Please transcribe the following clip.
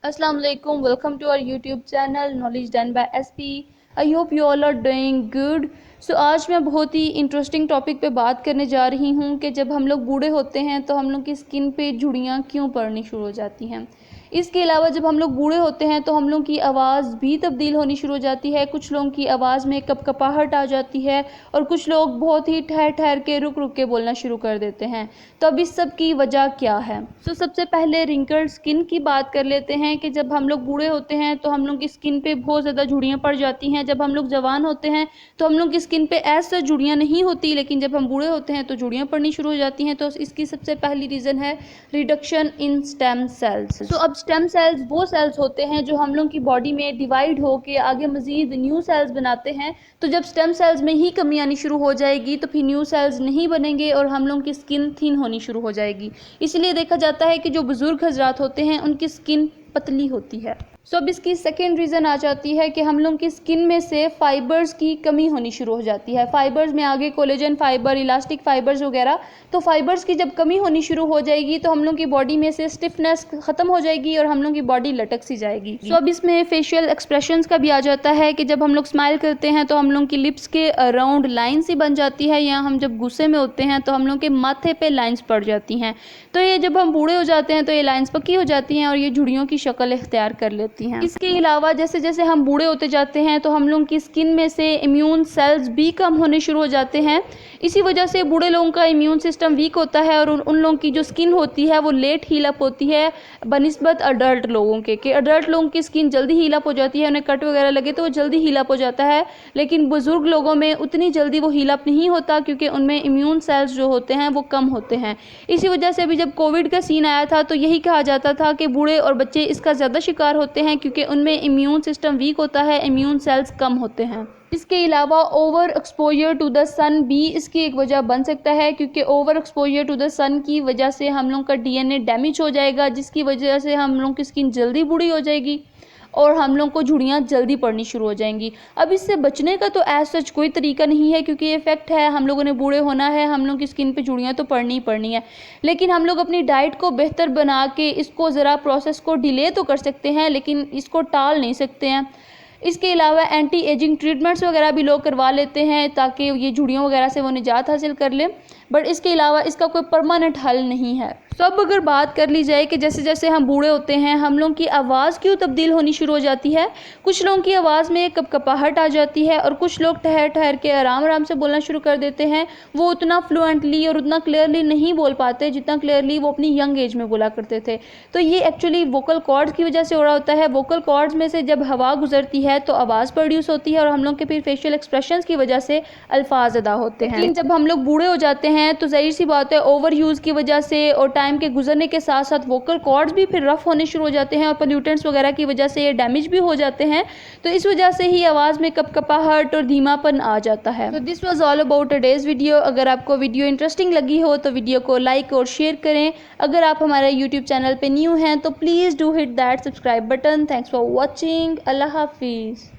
Assalamu alaikum. Welcome to our YouTube channel Knowledge Done by SP. I hope you all are doing good. So आज मैं बहुत ही interesting topic पे बात करने जा रही हूँ कि जब हम लोग बूढ़े होते हैं तो हम लोग की स्किन पे झुर्रियाँ क्यों पड़नी शुरू हो जाती हैं। इसके अलावा जब हम लोग बूढ़े होते हैं तो हम लोग की आवाज़ भी तब्दील होनी शुरू हो जाती है। कुछ लोगों की आवाज़ में कपकपाहट आ जाती है और कुछ लोग बहुत ही ठहर ठहर के रुक रुक के बोलना शुरू कर देते हैं। तो अब इस सब की वजह क्या है। तो सबसे पहले रिंकल्ड स्किन की बात कर लेते हैं कि जब हम लोग बूढ़े होते हैं तो हम लोग की स्किन पे बहुत ज़्यादा झुर्रियाँ पड़ जाती हैं। जब हम लोग जवान होते हैं तो हम लोग की स्किन पे ऐसा झुर्रियाँ नहीं होती, लेकिन जब हम बूढ़े होते हैं तो झुर्रियाँ पड़नी शुरू हो जाती हैं। तो इसकी सबसे पहली रीज़न है रिडक्शन इन स्टेम सेल्स। तो अब स्टेम सेल्स वो सेल्स होते हैं जो हम लोग की बॉडी में डिवाइड होके आगे मज़ीद न्यू सेल्स बनाते हैं। तो जब स्टेम सेल्स में ही कमी आनी शुरू हो जाएगी तो फिर न्यू सेल्स नहीं बनेंगे और हम लोग की स्किन थिन होनी शुरू हो जाएगी। इसलिए देखा जाता है कि जो बुज़ुर्ग हजरात होते हैं उनकी स्किन पतली होती है। सो अब इसकी सेकेंड रीज़न आ जाती है कि हम लोग की स्किन में से फाइबर्स की कमी होनी शुरू हो जाती है। फाइबर्स में आगे कोलेजन फाइबर, इलास्टिक फाइबर्स वगैरह, तो फाइबर्स की जब कमी होनी शुरू हो जाएगी तो हम लोग की बॉडी में से स्टिफनेस ख़त्म हो जाएगी और हम लोग की बॉडी लटक सी जाएगी। सो अब इसमें फेशियल एक्सप्रेशंस का भी आ जाता है कि जब हम लोग स्माइल करते हैं तो हम लोग की लिप्स के अराउंड लाइन सी बन जाती है, या हम जब गुस्से में होते हैं तो हम लोग के माथे पे लाइंस पड़ जाती हैं। तो ये जब हम बूढ़े हो जाते हैं तो ये लाइंस पक्की हो जाती हैं और ये झुर्रियों की शक्ल इख्तियार कर लेती हैं। इसके अलावा जैसे जैसे हम बूढ़े होते जाते हैं तो हम लोगों की स्किन में से इम्यून सेल्स भी कम होने शुरू हो जाते हैं। इसी वजह से बूढ़े लोगों का इम्यून सिस्टम वीक होता है और उन लोगों की जो स्किन होती है वो लेट हील अप होती है बनिस्बत अडल्ट लोगों के अडल्ट लोगों की स्किन जल्दी हील अप हो जाती है, उन्हें कट वगैरह लगे तो वो जल्दी हील अप हो जाता है। लेकिन बुजुर्ग लोगों में उतनी जल्दी वो हील अप नहीं होता क्योंकि उनमें इम्यून सेल्स जो होते हैं वो कम होते हैं। इसी वजह से अभी जब कोविड का सीन आया था तो यही कहा जाता था कि बूढ़े और बच्चे इसका ज़्यादा शिकार होते हैं क्योंकि उनमें इम्यून सिस्टम वीक होता है, इम्यून सेल्स कम होते हैं। इसके अलावा ओवर एक्सपोजर टू द सन भी इसकी एक वजह बन सकता है क्योंकि ओवर एक्सपोजर टू द सन की वजह से हम लोग का डीएनए डैमेज हो जाएगा, जिसकी वजह से हम लोग की स्किन जल्दी बूढ़ी हो जाएगी और हम लोग को झुर्रियाँ जल्दी पड़नी शुरू हो जाएंगी। अब इससे बचने का तो एज सच कोई तरीका नहीं है क्योंकि ये फैक्ट है, हम लोगों ने बूढ़े होना है, हम लोग की स्किन पे झुर्रियाँ तो पड़नी ही पड़नी है। लेकिन हम लोग अपनी डाइट को बेहतर बना के इसको ज़रा प्रोसेस को डिले तो कर सकते हैं, लेकिन इसको टाल नहीं सकते हैं। इसके अलावा एंटी एजिंग ट्रीटमेंट्स वगैरह भी लोग करवा लेते हैं ताकि ये झुर्रियों वगैरह से वो निजात हासिल कर लें, बट इसके अलावा इसका कोई परमानेंट हल नहीं है। तो अब अगर बात कर ली जाए कि जैसे जैसे हम बूढ़े होते हैं हम लोगों की आवाज़ क्यों तब्दील होनी शुरू हो जाती है। कुछ लोगों की आवाज़ में कपकपाहट आ जाती है और कुछ लोग ठहर ठहर के आराम आराम से बोलना शुरू कर देते हैं। वो उतना फ्लुएंटली और उतना क्लियरली नहीं बोल पाते जितना क्लियरली वो अपनी यंग एज में बोला करते थे। तो ये एक्चुअली वोकल कॉर्ड्स की वजह से हो रहा होता है। वोकल कॉर्ड्स में से जब हवा गुजरती है तो आवाज़ प्रोड्यूस होती है और हम लोग के फिर फेशियल एक्सप्रेशंस की वजह से अल्फाज अदा होते हैं। लेकिन जब हम लोग बूढ़े हो जाते हैं तो जाहिर सी बात है ओवर यूज़ की वजह से और टाइम के गुजरने के साथ साथ वोकल कॉर्ड्स भी फिर रफ होने शुरू हो जाते हैं और पोल्यूटेंट्स वगैरह की वजह से ये डैमेज भी हो जाते हैं। तो इस वजह से ही आवाज़ में कपकपाहट और धीमापन आ जाता है। तो this was all about today's video. अगर आपको वीडियो इंटरेस्टिंग लगी हो तो वीडियो को लाइक और शेयर करें। अगर आप हमारे यूट्यूब चैनल पे न्यू हैं तो please do hit that subscribe button. Thanks for watching. अल्लाह हाफिज़।